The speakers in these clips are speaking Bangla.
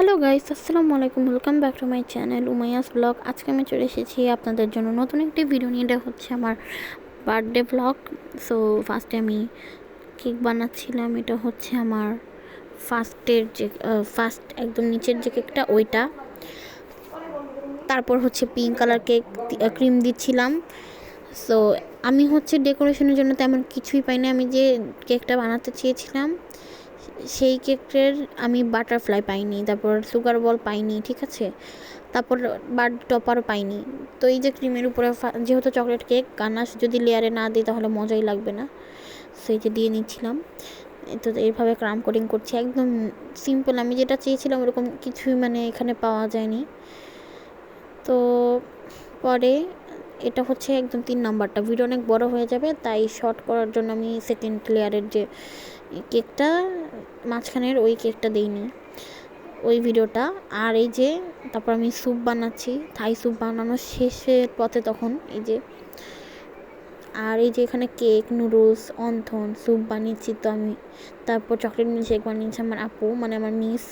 হ্যালো গাইস, আসসালামু আলাইকুম। Welcome back to my channel Umaiya's blog. আজকে আমি চলে এসেছি আপনাদের জন্য নতুন একটি ভিডিও নিয়ে। এটা হচ্ছে আমার বার্থডে ব্লগ। সো ফার্স্টে আমি কেক বানাচ্ছিলাম। এটা হচ্ছে আমার ফার্স্ট একদম নিচের যে কেকটা ওইটা। তারপর হচ্ছে পিঙ্ক কালার কেক ক্রিম দিচ্ছিলাম। সো আমি হচ্ছে ডেকোরেশনের জন্য তেমন কিছুই পাইনি। আমি যে কেকটা বানাতে চেয়েছিলাম সেই কেকের আমি বাটারফ্লাই পাইনি, তারপর সুগার বল পাইনি, ঠিক আছে, তারপর বার্থ টপারও পাইনি। তো এই যে ক্রিমের উপরে যেহেতু চকলেট কেক, গানাশ যদি লেয়ারে না দিই তাহলে মজাই লাগবে না। সেই যে দিয়ে নিচ্ছিলাম। তো এইভাবে ক্রাম কোডিং করছি, একদম সিম্পল। আমি যেটা চেয়েছিলাম ওরকম কিছুই এখানে পাওয়া যায়নি। তো পরে এটা হচ্ছে একদম 3 নাম্বারটা। ভিডিও অনেক বড় হয়ে যাবে, তাই শর্ট করার জন্য আমি সেকেন্ড লেয়ারের যে কেকটা মাঝখানের ওই কেকটা দিইনি ওই ভিডিওটা। আর এই যে তারপর আমি স্যুপ বানাচ্ছি, থাই স্যুপ বানানোর শেষের পথে তখন এই যে। আর এই যে এখানে কেক, নুডলস, অন্থন, স্যুপ বানিয়েছি তো আমি। তারপর চকলেট মিল্কশেক বানিয়েছি আমার আপু, আমার মিস।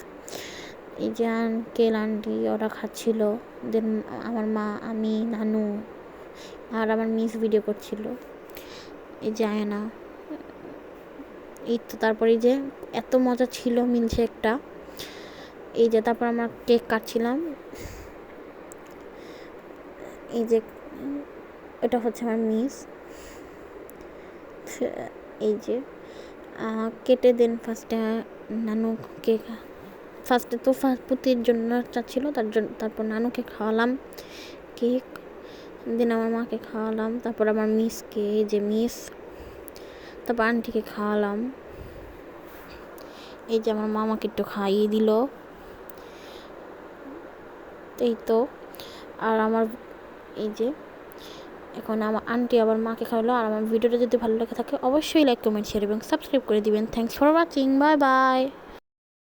এই যে আঙ্কেল আন্টি ওরা খাচ্ছিল, দেন আমার মা, আমি, নানু আর আমার মিস ভিডিও করছিল। এই যে আয়না। এই তো তারপরে এই যে এত মজা ছিল মিল্কশেকটা। এই যে তারপর আমরা কেক কাটছিলাম। এই যে এটা হচ্ছে আমার মিস। এই যে কেটে দেন ফার্স্টে নানু কেক। ফার্স্টে তো পুতির জন্য চাচ্ছিল, তারপর নানুকে খাওয়ালাম কেক, দেন আমার মাকে খাওয়ালাম, তারপর আমার মিসকে, এই যে মিস, তারপর আন্টিকে খাওয়ালাম। এই যে আমার মামাকে একটু খাইয়ে দিল। এই তো। আর আমার এই যে এখন আমার আন্টি আবার মাকে খাওয়ালো। আর আমার ভিডিওটা যদি ভালো লেগে থাকে অবশ্যই লাইক, কমেন্ট, শেয়ার এবং সাবস্ক্রাইব করে দিবেন। Thanks for watching, bye bye.